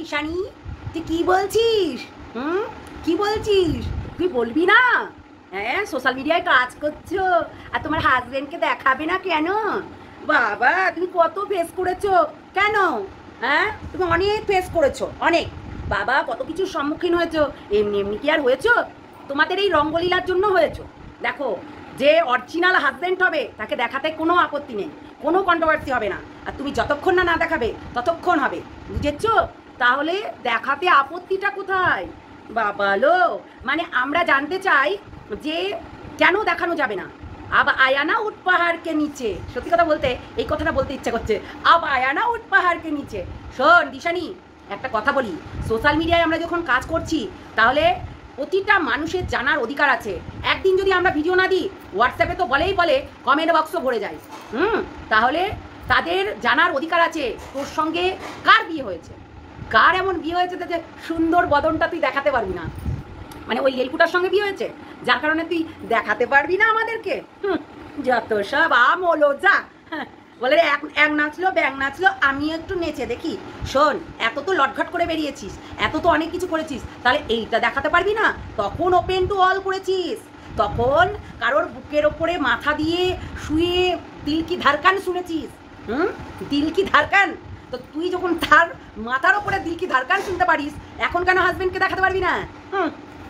দিশানি, তুই কি বলছিস? কি বলছিস? তুই বলবি না? হ্যাঁ, সোশ্যাল মিডিয়ায় কাজ করছো আর তোমার হাজবেন্ডকে দেখাবে না কেন? বাবা, তুমি কত ফেস করেছো কেন? হ্যাঁ, তুমি অনেক ফেস করেছো, অনেক। বাবা, কত কিছুর সম্মুখীন হয়েছো। এমনি এমনি কি আর হয়েছো? তোমাদের এই রঙ্গলীলার জন্য হয়েছো। দেখো, যে অরিজিনাল হাজবেন্ড হবে তাকে দেখাতে কোনো আপত্তি নেই, কোনো কন্ট্রোভার্সি হবে না। আর তুমি যতক্ষণ না না দেখাবে ততক্ষণ হবে, বুঝেছো? তাহলে দেখাতে আপত্তিটা কোথায়? বাবা লো, মানে আমরা জানতে চাই যে কেন দেখানো যাবে না? আব আয়া না উঠ পাহাড়কে নিচে। সত্যি কথা বলতে এই কথাটা বলতে ইচ্ছা করছে, আব আয়া না উঠ পাহাড়কে নিচে। শোন দিশানি, একটা কথা বলি, সোশ্যাল মিডিয়ায় আমরা যখন কাজ করছি তাহলে প্রতিটা মানুষের জানার অধিকার আছে। একদিন যদি আমরা ভিডিও না দিই, হোয়াটসঅ্যাপে তো বলেই বলে কমেন্ট বক্সও ভরে যায়। তাহলে তাদের জানার অধিকার আছে তোর সঙ্গে কার বিয়ে হয়েছে, কার এমন বিয়ে হয়েছে যে সুন্দর বদনটা তুই দেখাতে পারবি না। মানে ওই লেলকুটার সঙ্গে বিয়ে হয়েছে যার কারণে তুই দেখাতে পারবি না আমাদেরকে। যত সব আমলো যা। বলে এক নাচলো ব্যাং নাচলো, আমি একটু নেচে দেখি। শোন, এত তো লটঘট করে বেরিয়েছিস, এত তো অনেক কিছু করেছিস, তাহলে এইটা দেখাতে পারবি না? তখন ওপেন টু অল করেছিস, তখন কারোর বুকের ওপরে মাথা দিয়ে শুয়ে দিল কি ধারকান শুনেছিস। দিল কি ধারকান। তো তুই যখন তার মাথার ওপরে দিল কি ধারকান শুনতে পারিস, এখন কেন হাজবেন্ডকে দেখাতে পারবি না?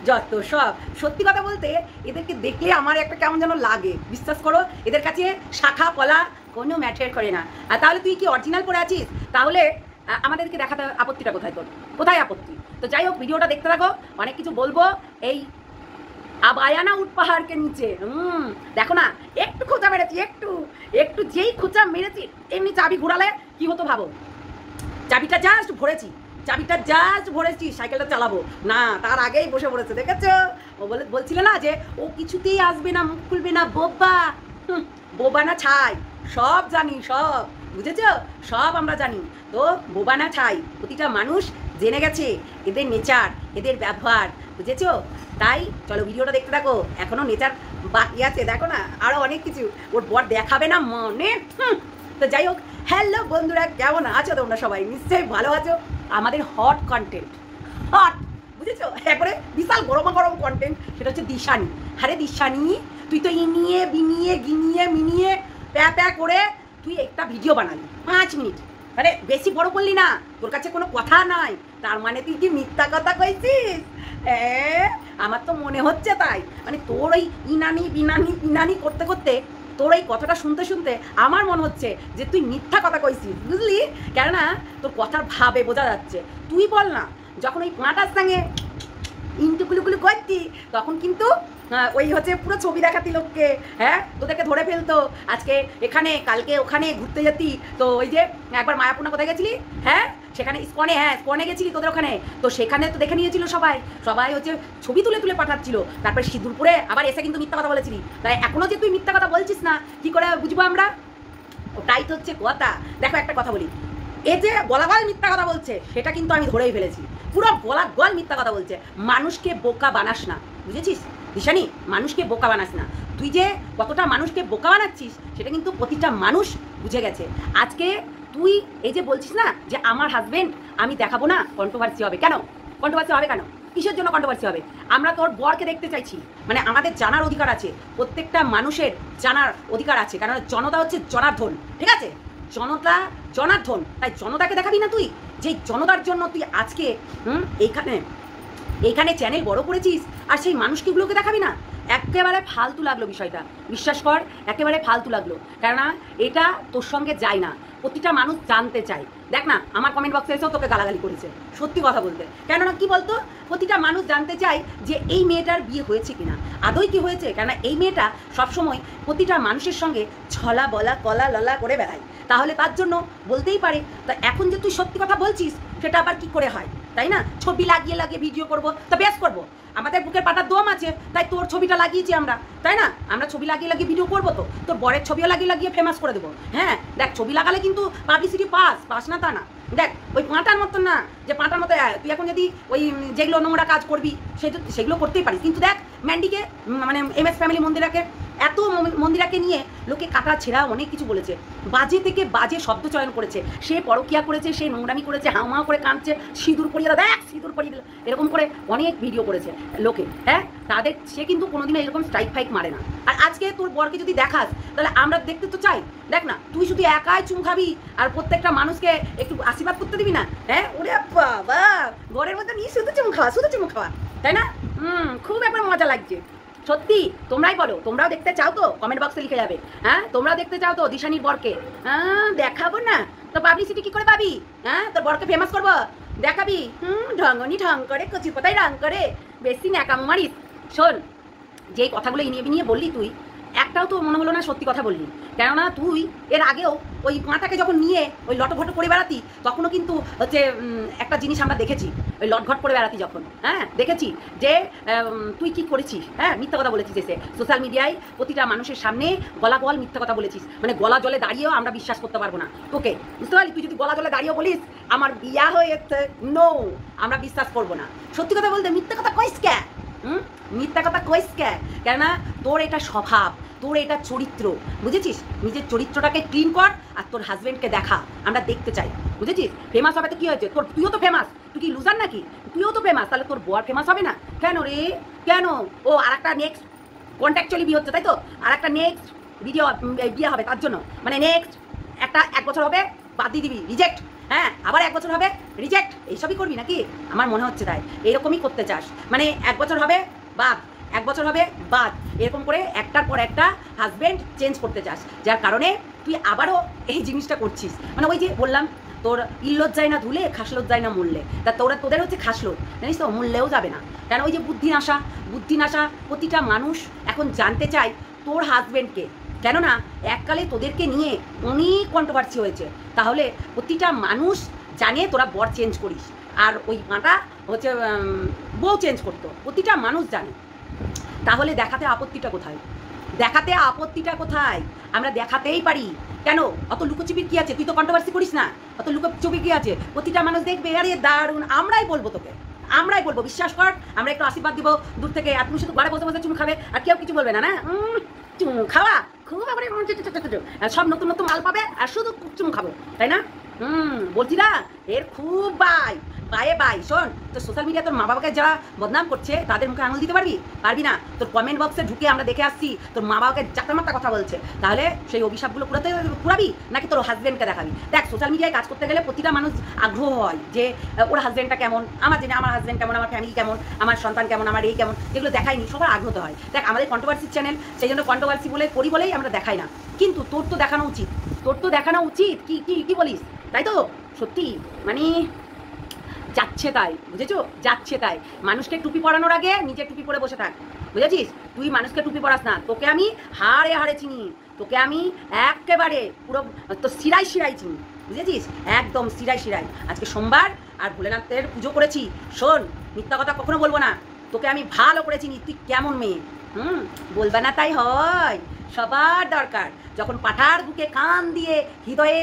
যত সব। সত্যি কথা বলতে এদেরকে দেখলে আমার একটা কেমন যেন লাগে। বিশ্বাস করো, এদের কাছে শাখা কলা কোনো ম্যাটার করে না। আর তাহলে তুই কি অরিজিনাল করে আছিস? তাহলে আমাদেরকে দেখাতে আপত্তিটা কোথায় তোর? কোথায় আপত্তি? তো যাই হোক, ভিডিওটা দেখতে থাকো, অনেক কিছু বলবো। এই আব আয়া না উঠ পাহাড়কে নিচে। দেখো না, একটু খোঁচা মেরেছি, একটু একটু যেই খোঁচা মেরেছি এমনি চাবি ঘোরালে কি হতো ভাবো। চাবিটা জাস্ট ভরেছি, সাইকেলটা চালাবো না তার আগেই বসে পড়েছে, দেখেছো? ও বলছিল না যে ও কিছুতেই আসবে না, মুখ খুলবে না, বোবা। বোবা না ছাই, সব জানি, সব বুঝেছো, সব আমরা জানি। তো বোবা না ছাই, প্রতিটা মানুষ জেনে গেছে এদের নেচার, এদের ব্যবহার, বুঝেছো? তাই চলো ভিডিওটা দেখতে থাকো, এখনো নেচার বাকি আছে, দেখো না আরো অনেক কিছু ওর বর দেখাবে না মনে। তো যাই হোক, হ্যালো বন্ধুরা, কেমন আছো তোমরা? সবাই নিশ্চয়ই ভালো আছো। আমাদের হট কন্টেন্ট, হট, বুঝেছো, একবারে বিশাল গরমা গরম কন্টেন্ট, সেটা হচ্ছে দিশানি। আরে দিশানি, তুই তো ইনিয়ে বিনিয়ে গিনিয়ে মিনিয়ে প্যা প্যা করে তুই একটা ভিডিও বানালি 5 মিনিট, মানে বেশি বড় করলি না, তোর কাছে কোনো কথা নাই, তার মানে তুই কি মিথ্যা কথা কইছিস? আমার তো মনে হচ্ছে তাই। মানে তোর ওই ইনানি বিনানি ইনানি করতে করতে তোর এই কথাটা শুনতে শুনতে আমার মনে হচ্ছে যে তুই মিথ্যা কথা কইছিস, বুঝলি? কেননা তোর কথার ভাবে বোঝা যাচ্ছে। তুই বল না, যখন ওই পাঁটার সঙ্গে ইন্টুকুলুকুলু করতি তখন কিন্তু ওই হচ্ছে পুরো ছবি দেখাতি লোককে, হ্যাঁ, তোদেরকে ধরে ফেলতো। আজকে এখানে, কালকে ওখানে ঘুরতে যেতি, তো ওই যে একবার মায়াপুরনা কোথায় গেছিলি, হ্যাঁ সেখানে স্কনে, হ্যাঁ স্কনে গেছিলি তোদের ওখানে, তো সেখানে তো দেখে নিয়েছিল সবাই, সবাই হচ্ছে ছবি তুলে তুলে পাঠাচ্ছিল। তারপরে সিঁদুরপুরে আবার এসে কিন্তু মিথ্যা কথা বলেছিলি। তাই এখনও যে তুই মিথ্যা কথা বলছিস না, কি করে বুঝবো আমরা? ওটাই তো হচ্ছে কথা। দেখো একটা কথা বলি, এ যে গলাগল মিথ্যা কথা বলছে সেটা কিন্তু আমি ধরেই ফেলেছি, পুরো গলাগল মিথ্যা কথা বলছে। মানুষকে বোকা বানাস না, বুঝেছিস দিশানি? মানুষকে বোকা বানাস না। তুই যে কতটা মানুষকে বোকা বানাচ্ছিস সেটা কিন্তু প্রতিটা মানুষ বুঝে গেছে। আজকে তুই এই যে বলছিস না যে আমার হাজবেন্ড আমি দেখাবো না, কন্ট্রোভার্সি হবে কেন? কন্ট্রোভার্সি হবে কেন? কিসের জন্য কন্ট্রোভার্সি হবে? আমরা তোর বরকে দেখতে চাইছি, মানে আমাদের জানার অধিকার আছে, প্রত্যেকটা মানুষের জানার অধিকার আছে, কারণ জনতা হচ্ছে জনার্দন, ঠিক আছে? জনতা জনার্দন, তাই জনতাকে দেখাবি না তুই? যে জনতার জন্য তুই আজকে এইখানে চ্যানেল বড় করেছিস, আর সেই মানুষগুলোকে দেখাবি না? একেবারে ফালতু লাগলো বিষয়টা, বিশ্বাস কর, একেবারে ফালতু লাগলো। কেননা এটা তোর সঙ্গে যায় না, প্রতিটা মানুষ জানতে চায়। দেখ না, আমার কমেন্ট বক্সে এসেও তোকে গালাগালি করেছে, সত্যি কথা বলতে। কেননা কি বলতো, প্রতিটা মানুষ জানতে চায় যে এই মেয়েটার বিয়ে হয়েছে কিনা, আদৌ কি হয়েছে। কেননা এই মেয়েটা সবসময় প্রতিটা মানুষের সঙ্গে ছলা বলা কলা ললা করে বেড়ায়, তাহলে তার জন্য বলতেই পারে। তা এখন যে তুই সত্যি কথা বলছিস সেটা আবার কি করে হয়, তাই না? ছবি লাগিয়ে লাগিয়ে ভিডিও করবো, তা বেশ করবো, আমাদের বুকের পাটার দম আছে, তাই তোর ছবিটা লাগিয়েছি আমরা, তাই না? আমরা ছবি লাগিয়ে লাগিয়ে ভিডিও করবো, তো তোর বরের ছবিও লাগিয়ে লাগিয়ে ফেমাস করে দেবো। হ্যাঁ দেখ, ছবি লাগালে কিন্তু পাবলিসিটি পাস না তা না। দেখ ওই পাঁটার মতন না, যে পাঁটার মতো তুই এখন যদি ওই যেগুলো নোংরা কাজ করবি সেগুলো করতেই পারিস, কিন্তু দেখ ম্যান্ডিকে, মানে MS ফ্যামিলি মন্দিরাকে এত মন্দিরাকে নিয়ে লোকে কাটা ছেঁড়া অনেক কিছু বলেছে, বাজে থেকে বাজে শব্দ চয়ন করেছে, সে পরকিয়া করেছে, সে নোংরামি করেছে, হাওয়া করে কাঁদছে, সিঁদুর পরিয়ে দিল, দেখ সিঁদুর পরিয়ে দিল, এরকম করে অনেক ভিডিও করেছে লোকে। হ্যাঁ, তাদের সে কিন্তু কোনোদিনও এরকম স্ট্রাইক ফাইক মারে না। আর আজকে তোর বরকে যদি দেখাস তাহলে আমরা দেখতে তো চাই। দেখ না, তুই শুধু একাই চুম খাবি আর প্রত্যেকটা মানুষকে একটু আশীর্বাদ করতে দিবি না। হ্যাঁ, ওরে বাবা, ঘরের মধ্যে নিয়ে শুধু চুম খাওয়া, শুধু চুম খাওয়া, তাই না? খুব একবার মজা লাগছে সত্যি। তোমরাই বলো, তোমরাও দেখতে চাও তো? কমেন্ট বক্সে লিখে যাবে। হ্যাঁ, তোমরাও দেখতে চাও তো দিশানির বরকে? হ্যাঁ, দেখাবো না তো পাবলিসিটি কি করে পাবি? হ্যাঁ, তোর বরকে ফেমাস করবো, দেখাবি। ঢঙ্গনি ঢং করে, কচি পাতায় রং করে, বেশি ন্যাকামো মারিস। শোন, যেই কথাগুলো নিয়ে বললি তুই, একটাও তো মনে হলো না সত্যি কথা বললি। কেননা তুই এর আগেও ওই মাটাকে যখন নিয়ে ওই লটঘট করে বেড়াতি, তখনও কিন্তু হচ্ছে একটা জিনিস আমরা দেখেছি, ওই লটঘট করে বেড়াতি যখন, হ্যাঁ দেখেছি যে তুই কি করেছিস। হ্যাঁ, মিথ্যা কথা বলেছিস, এসে সোশ্যাল মিডিয়ায় প্রতিটা মানুষের সামনে গলা গল মিথ্যা কথা বলেছিস। মানে গলা জলে দাঁড়িয়েও আমরা বিশ্বাস করতে পারবো না তোকে, বুঝতে পারলি? তুই যদি গলা জলে দাঁড়িয়েও বলিস আমার বিয়া হয়েছে, নো, আমরা বিশ্বাস করবো না। সত্যি কথা বলতে মিথ্যা কথা কইস কে? মিথ্যা কথা কইস কে? কেননা তোর এটা স্বভাব, তোর এটা চরিত্র, বুঝেছিস? নিজের চরিত্রটাকে ক্লিন কর আর তোর হাজবেন্ডকে দেখা, আমরা দেখতে চাই, বুঝেছিস? ফেমাস হবে তো কি হয়েছে তোর? তুইও তো ফেমাস, তুই কি লুজার নাকি? তুইও তো ফেমাস, তাহলে তোর বর ফেমাস হবে না কেন রে? কেন? ও আর একটা নেক্সট কন্ট্যাকচুয়ালি বিয়ে হচ্ছে, তাই তো? আর একটা নেক্সট বিয়ে হবে তার জন্য, মানে নেক্সট এক বছর হবে, বাদ দিয়ে দিবি, রিজেক্ট। হ্যাঁ, আবার 1 বছর হবে, রিজেক্ট, এইসবই করবি নাকি? আমার মনে হচ্ছে তাই এইরকমই করতে চাস। মানে 1 বছর হবে বাদ, 1 বছর হবে বাদ, এরকম করে একটার পর একটা হাজব্যান্ড চেঞ্জ করতে চাস, যার কারণে তুই আবারও এই জিনিসটা করছিস। মানে ওই যে বললাম, তোর ইল্লত যায় না ধুলে, খাসলত যায় না মূল্যে, তা তোদের হচ্ছে খাসলত, জানিস তো? মূল্যেও যাবে না। কেন? ওই যে বুদ্ধি নাশা, প্রতিটা মানুষ এখন জানতে চায় তোর হাজব্যান্ডকে। কেননা এককালে তোদেরকে নিয়ে অনেক কন্ট্রোভার্সি হয়েছে, তাহলে প্রতিটা মানুষ জানে তোরা বর চেঞ্জ করিস, আর ওই মাটা হচ্ছে বউ চেঞ্জ করতো, প্রতিটা মানুষ জানে। তাহলে দেখাতে আপত্তিটা কোথায়? দেখাতে আপত্তিটা কোথায়? আমরা দেখাতেই পারি। কেন? অত লুকোচুপির কি আছে? তুই তো কন্ট্রোভার্সি করিস না, অত লুকোচুপি কি আছে? প্রতিটা মানুষ দেখবে, আরে দারুণ, আমরাই বলবো তোকে, আমরাই বলবো, বিশ্বাস কর, আমরা একটু আশীর্বাদ দিব দূর থেকে, আর তুমি শুধু ঘরে বসে বসে চুমু খাবে আর কেউ কিছু বলবে না। না, চুমু খাওয়া খুব আবার সব নতুন নতুন মাল পাবে আর শুধু চুমু খাবো, তাই না? বলছি না, এর খুব বাই। শোন, তোর সোশ্যাল মিডিয়া তোর মা বাবাকে যারা বদনাম করছে তাদের মুখে আঙুল দিতে পারবি না? তোর কমেন্ট বক্সে ঢুকে আমরা দেখে আসছি তোর মা বাবাকে জাতামাতা কথা বলছে, তাহলে সেই অভিশাপগুলো পুরাবি নাকি তোর হাজব্যান্ডকে দেখাবি? দেখ, সোশ্যাল মিডিয়ায় কাজ করতে গেলে প্রতিটা মানুষ আগ্রহ হয় যে ওর হাজব্যান্ডটা কেমন, আমার হাজব্যান্ড কেমন, আমার ফ্যামিলি কেমন, আমার সন্তান কেমন, আমার এই কেমন, যেগুলো দেখাইনি সবার আগ্রহ হয়। দেখ, আমাদের কন্ট্রোভার্সির চ্যানেল, সেই জন্য কন্ট্রোভার্সি বলেই আমরা দেখাই না, কিন্তু তোর তো দেখানো উচিত। কি বলিস? তাই তো? সত্যি মানে যাচ্ছে তাই, বুঝেছো? যাচ্ছে তাই। মানুষকে টুপি পরানোর আগে নিজে টুপি পরে বসে থাক, বুঝেছিস? তুই মানুষকে টুপি পরাস না, তোকে আমি হাড়ে চিনি, তোকে আমি একেবারে পুরো তো শিরাই চিনি, বুঝেছিস? একদম শিরাই। আজকে সোমবার আর ভোলেনাথের পুজো করেছি। শোন, মিথ্যা কথা কখনো বলবো না, তোকে আমি ভালো করে চিনি, তুই কেমন মেয়ে। বলবা না তাই হয়? সবার দরকার যখন পাঠার বুকে কান দিয়ে হৃদয়ে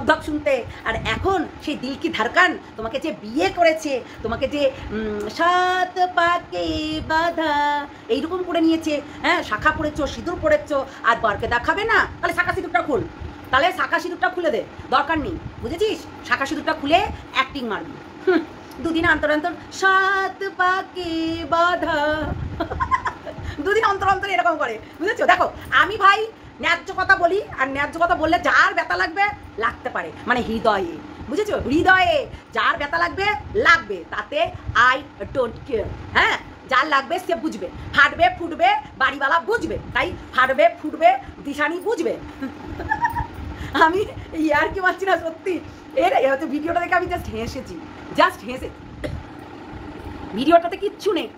ধক শুনতে, আর এখন সেই দিল কি ধারকান তোমাকে যে বিয়ে করেছে, তোমাকে যে 7 পাকে বাঁধা এইরকম করে নিয়েছে, হ্যাঁ, শাখা পড়েছো, সিঁদুর পড়েছো, আর বরকে দেখাবে না? তাহলে শাখা সিঁদুরটা খুলে দে, দরকার নেই, বুঝেছিস? শাখা সিঁদুরটা খুলে অ্যাক্টিং মারবি, দুদিন অন্তর 7 পাকে বাঁধা দুদিন অন্তর এরকম করে, বুঝেছো? দেখো, আমি ভাই ন্যায্য কথা বলি, আর ন্যায্য কথা বললে যার ব্যথা লাগতে পারে, মানে হৃদয়ে, বুঝেছো? হৃদয়ে যার ব্যথা লাগবে, তাতে আই ডোন্ট কেয়ার। হ্যাঁ, যার লাগবে সে বুঝবে, ফাটবে ফুটবে বাড়িওয়ালা বুঝবে, তাই ফাটবে ফুটবে দিশানি বুঝবে। আমি আর কি পাচ্ছি না, সত্যি হচ্ছে ভিডিওটা দেখে আমি জাস্ট হেসেছি। ভিডিওটাতে কিচ্ছু নেই,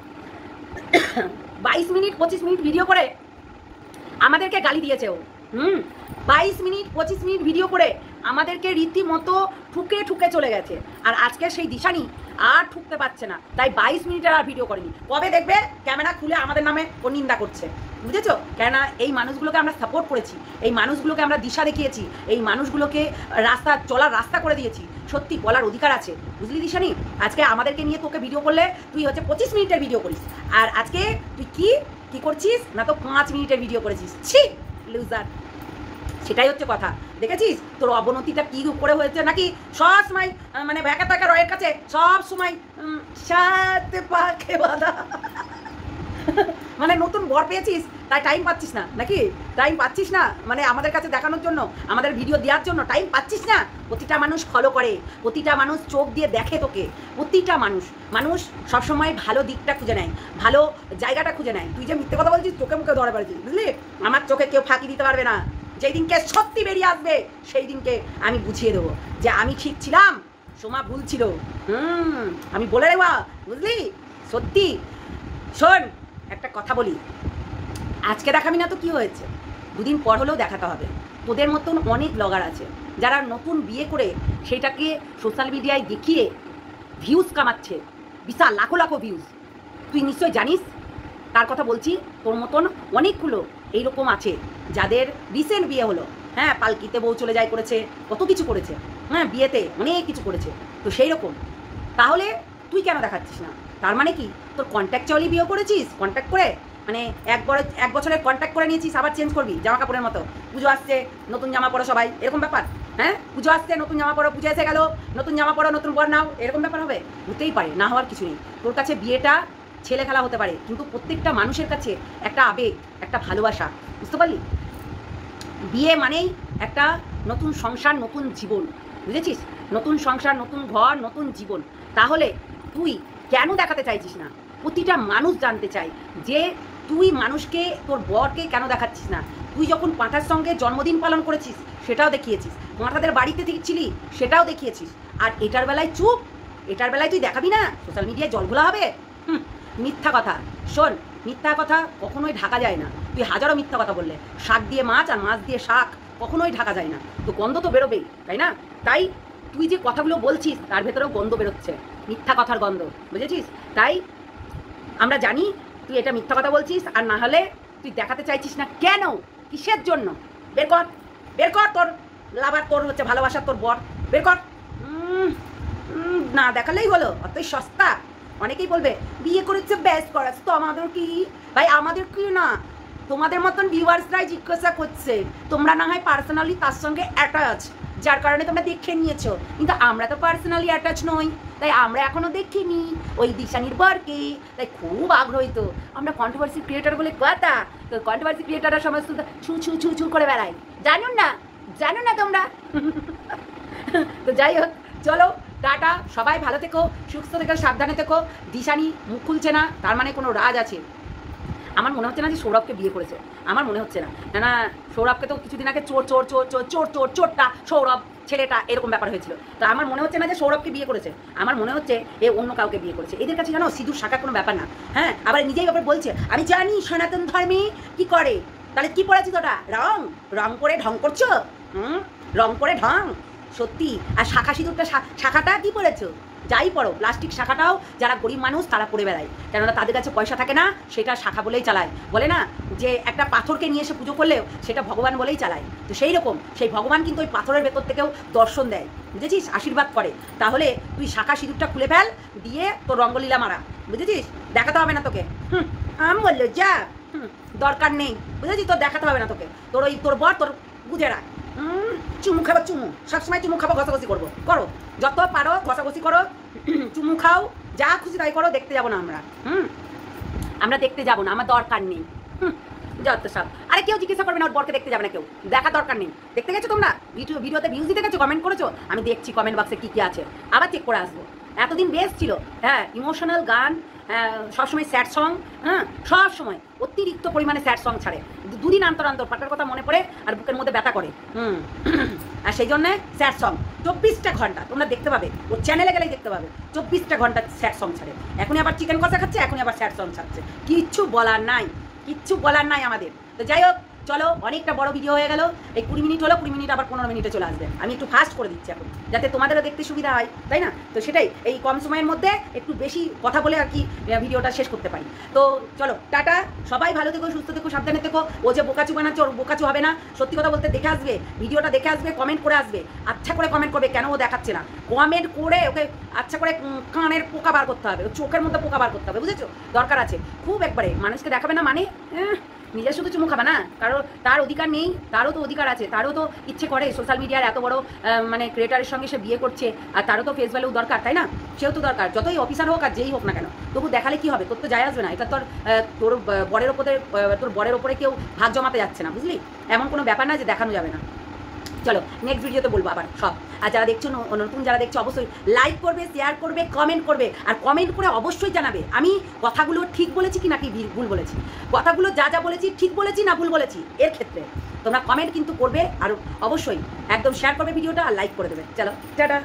22 মিনিট 25 মিনিট ভিডিও করে আমাদেরকে গালি দিয়েছে ও। 22 মিনিট 25 মিনিট ভিডিও করে আমাদেরকে রীতিমতো ঠুকে চলে গেছে, আর আজকে সেই দিশানি আর ঠুকতে পারছে না, তাই 22 মিনিটের আর ভিডিও করেনি। কবে দেখবে ক্যামেরা খুলে আমাদের নামে ও নিন্দা করছে। বুঝেছো? কেননা এই মানুষগুলোকে আমরা সাপোর্ট করেছি, এই মানুষগুলোকে আমরা দিশা দেখিয়েছি, এই মানুষগুলোকে চলার রাস্তা করে দিয়েছি। সত্যি বলার অধিকার আছে, বুঝলি দিশানি? আজকে আমাদেরকে নিয়ে তোকে ভিডিও করলে তুই হচ্ছে 25 মিনিটের ভিডিও করিস, আর আজকে তুই কি করছিস না, তো 5 মিনিটের ভিডিও করেছিস। ছি লুজার, সেটাই হচ্ছে কথা। দেখেছিস তোর অবনতিটা কি করে হয়েছে? নাকি সব সময় মানে ব্যাকা টাকা রয়ের কাছে সব সময় সাথে পাখে বাঁধা মানে নতুন বর পেয়েছিস তাই টাইম পাচ্ছিস না নাকি? টাইম পাচ্ছিস না মানে আমাদের কাছে দেখানোর জন্য, আমাদের ভিডিও দেওয়ার জন্য টাইম পাচ্ছিস না? প্রতিটা মানুষ ফলো করে, প্রতিটা মানুষ চোখ দিয়ে দেখে তোকে, প্রতিটা মানুষ সবসময় ভালো দিকটা খুঁজে নেয়, ভালো জায়গাটা খুঁজে নেয়। তুই যে মিথ্যে কথা বলছিস চোখে মুখে ধরে পারছিস, বুঝলি? আমার চোখে কেউ ফাঁকি দিতে পারবে না। যেই দিনকে সত্যি বেরিয়ে আসবে সেই দিনকে আমি বুঝিয়ে দেবো যে আমি ঠিক ছিলাম, সোমা ভুল ছিল। আমি বলে দেবো, বুঝলি? সত্যি। শোন একটা কথা বলি, আজকে দেখাবি না তো কি হয়েছে, দুদিন পর হলেও দেখাতে হবে। তোদের মতন অনেক ব্লগার আছে যারা নতুন বিয়ে করে সেটাকে সোশ্যাল মিডিয়ায় দেখিয়ে ভিউজ কামাচ্ছে, বিশাল লাখো লাখো ভিউজ। তুই নিশ্চয় জানিস তার কথা বলছি। তোর মতন অনেকগুলো এইরকম আছে যাদের রিসেন্ট বিয়ে হলো, হ্যাঁ, পালকিতে বউ চলে যায় করেছে, কত কিছু করেছে, হ্যাঁ, বিয়েতে অনেক কিছু করেছে। তো সেই রকম তাহলে তুই কেন দেখাচ্ছিস না? তার মানে কি তোর কন্ট্যাক্ট বিয়ে করেছিস? কন্ট্যাক্ট করে মানে এক বছরের কন্ট্যাক্ট করে নিয়েছিস, আবার চেঞ্জ করবি জামা কাপড়ের মতো। পুজো আসছে নতুন জামা পরো সবাই, এরকম ব্যাপার? হ্যাঁ, পুজো আসছে নতুন জামা পরো, পুজো এসে গেল নতুন জামা পরো, নতুন বর নাও, এরকম ব্যাপার হবে? হতেই পারে, না হওয়ার কিছু নেই। তোর কাছে বিয়েটা ছেলে খেলা হতে পারে, কিন্তু প্রত্যেকটা মানুষের কাছে একটা আবেগ, একটা ভালোবাসা, বুঝতে পারলি? বিয়ে মানেই একটা নতুন সংসার, নতুন জীবন, বুঝেছিস? নতুন সংসার, নতুন ঘর, নতুন জীবন। তাহলে তুই কেন দেখাতে চাইছিস না? প্রতিটা মানুষ জানতে চাই যে তুই মানুষকে, তোর বরকে কেন দেখাচ্ছিস না? তুই যখন পাঁঠার সঙ্গে জন্মদিন পালন করেছিস সেটাও দেখিয়েছিস, পাঁঠাদের বাড়িতে ছিলি সেটাও দেখিয়েছিস, আর এটার বেলায় চুপ, এটার বেলায় তুই দেখাবি না? সোশ্যাল মিডিয়ায় জলঘোলা হবে? মিথ্যা কথা। শোন, মিথ্যা কথা কখনোই ঢাকা যায় না। তুই হাজারো মিথ্যা কথা বললে, শাক দিয়ে মাছ আর মাছ দিয়ে শাক কখনোই ঢাকা যায় না, তো গন্ধ তো বেরোবেই, তাই না? তাই তুই যে কথাগুলো বলছিস তার ভেতরেও গন্ধ বেরোচ্ছে, মিথ্যা কথার গন্ধ, বুঝেছিস? তাই আমরা জানি তুই এটা মিথ্যা কথা বলছিস, আর না হলে তুই দেখাতে চাইছিস না কেন? কিসের জন্য? বের কর তোর লাভার, তোর হচ্ছে ভালোবাসার তোর বর, বের কর। না দেখালেই হলো, অতই সস্তা। অনেকেই বলবে বিয়ে করেছে ব্যাস করাস, তো আমাদের কি? ভাই আমাদের কি না, তোমাদের মতন ভিউয়ার্সরাই জিজ্ঞাসা করছে, তোমরা না হয় পার্সোনালি তার সঙ্গে অ্যাটাচ, যার কারণে তোমরা দেখে নিয়েছো, কিন্তু আমরা তো পার্সোনালি অ্যাটাচ নই, তাই আমরা এখনো দেখিনি ওই দিশানির বরকে। তাই খুব আগ্রহী। তো আমরা কন্ট্রোভার্সি ক্রিয়েটার বলে কথা, তো কন্ট্রোভার্সি ক্রিয়েটাররা সমস্ত ছু ছু ছু ছু করে বেড়ায়, জানো না তোমরা? তো যাই হোক, চলো টাটা, সবাই ভালো থেকো, সুস্থ থেকো, সাবধানে থেকো। দিশানি মুখ খুলছে না, তার মানে কোনো রাজ আছে। আমার মনে হচ্ছে না যে সৌরভকে বিয়ে করেছে, আমার মনে হচ্ছে না। না, সৌরভকে তো কিছুদিন আগে চোরটা সৌরভ ছেলেটা এরকম ব্যাপার হয়েছিল। তো আমার মনে হচ্ছে না যে সৌরভকে বিয়ে করেছে, আমার মনে হচ্ছে এ অন্য কাউকে বিয়ে করেছে। এদের কাছে জানো সিঁদুর শাখা কোনো ব্যাপার না। হ্যাঁ, আবার নিজেই ব্যাপার বলছে আমি জানি সনাতন ধর্মে কি করে। তাহলে কি পড়েছি তোটা? রং করে ঢং করছো? রং করে ঢং সত্যি। আর শাখা সিঁদুরটা, শাখাটা কি পড়েছো? যাই পড়ো, প্লাস্টিক শাখাটাও যারা গরিব মানুষ তারা পড়ে বেড়ায়, কেননা তাদের কাছে পয়সা থাকে না, সেটা শাখা বলেই চালায়। বলে না যে একটা পাথরকে নিয়ে এসে পুজো করলেও সেটা ভগবান বলেই চালায়। তো সেই রকম সেই ভগবান কিন্তু ওই পাথরের ভেতর থেকেও দর্শন দেয়, বুঝেছিস? আশীর্বাদ করে। তাহলে তুই শাখা সিঁদুরটা খুলে ফেল, দিয়ে তোর রঙ্গলীলা মারা, বুঝেছিস? দেখাতে হবে না তোকে। আমি বললো যা, দরকার নেই, বুঝেছিস? তোর দেখাতে হবে না তোকে। তোর বর তোর বুঝে রাখ। চুমু খাবো, চুমু সবসময় চুমু খাবো, ঘষাঘষি করো, যত পারো ঘষাঘষি করো, চুমু খাও, যা খুশি তাই করো, দেখতে যাবো না আমরা দেখতে যাবো না, আমার দরকার নেই। যত সব। আরে কেউ জিজ্ঞাসা করবে না ওর বরকে দেখতে যাবে না কেউ, দেখা দরকার নেই। দেখতে গেছো তোমরা? ভিডিওতে ভিউজ দিতে গেছো, কমেন্ট করেছো, আমি দেখছি কমেন্ট বক্সে কি আছে, আবার চেক করে আসবো। এতদিন বেস্ট ছিল, হ্যাঁ, ইমোশনাল গান, সবসময় স্যাড সং, হ্যাঁ, সবসময় অতিরিক্ত পরিমাণে স্যাড সং ছাড়ে। দুদিন অন্তর পাটার কথা মনে পড়ে আর বুকের মধ্যে ব্যথা করে। আর সেই জন্যে স্যাড সং 24টা ঘন্টা তোমরা দেখতে পাবে, ওর চ্যানেলে গেলেই দেখতে পাবে 24টা ঘন্টা স্যাড সং ছাড়ে। এখনই আবার চিকেন কষা খাচ্ছে, এখনই আবার স্যাড সং ছাড়ছে। কিচ্ছু বলার নাই আমাদের। তো যাই হোক, চলো অনেকটা বড় ভিডিও হয়ে গেল, এই 20 মিনিট হলো, 20 মিনিট আবার 15 মিনিটে চলে আসবে। আমি একটু ফাস্ট করে দিচ্ছি এখন, যাতে তোমাদেরও দেখতে সুবিধা হয়, তাই না? তো সেটাই, এই কম সময়ের মধ্যে একটু বেশি কথা বলে আর কি ভিডিওটা শেষ করতে পারি। তো চলো টাটা, সবাই ভালো থেকো, সুস্থ থেকো, সাবধানে থেকো। ও যে বোকাচু বানাচ্ছে, ওর বোকাচু হবে না। সত্যি কথা বলতে দেখে আসবে, ভিডিওটা দেখে আসবে, কমেন্ট করে আসবে, আচ্ছা করে কমেন্ট করবে, কেন ও দেখাচ্ছে না কমেন্ট করে ওকে আচ্ছা করে কানের পোকা বার করতে হবে, চোখের মধ্যে পোকা বার করতে হবে, বুঝেছো? দরকার আছে খুব, একবারে মানুষকে দেখাবে না মানে নিজের শুধু চুমু খাবে না, কারো তার অধিকার নেই? তারও তো অধিকার আছে, তারও তো ইচ্ছে করে, সোশ্যাল মিডিয়ার এত বড় মানে ক্রিয়েটারের সঙ্গে সে বিয়ে করছে, আর তারও তো ফেস ভ্যালু দরকার, তাই না? সেও তো দরকার, যতই অফিসার হোক আর যেই হোক না কেন, তবু দেখালে কি হবে? তোর তো যায় আসবে না, এটা তোর তোর বরের ওপরে কেউ ভাগ জমাতে যাচ্ছে না, বুঝলি? এমন কোনো ব্যাপার না যে দেখানো যাবে না। চলো নেক্সট ভিডিওতে বলবো আবার সব। আর যারা দেখছো, নতুন যারা দেখছো, অবশ্যই লাইক করবে, শেয়ার করবে, কমেন্ট করবে, আর কমেন্ট করে অবশ্যই জানাবে আমি কথাগুলো ঠিক বলেছি কি নাকি ভুল বলেছি, কথাগুলো যা যা বলেছি ঠিক বলেছি না ভুল বলেছি, এর ক্ষেত্রে তোমরা কমেন্ট কিন্তু করবে, আর অবশ্যই একদম শেয়ার করবে ভিডিওটা, আর লাইক করে দেবে। চলো টাটা।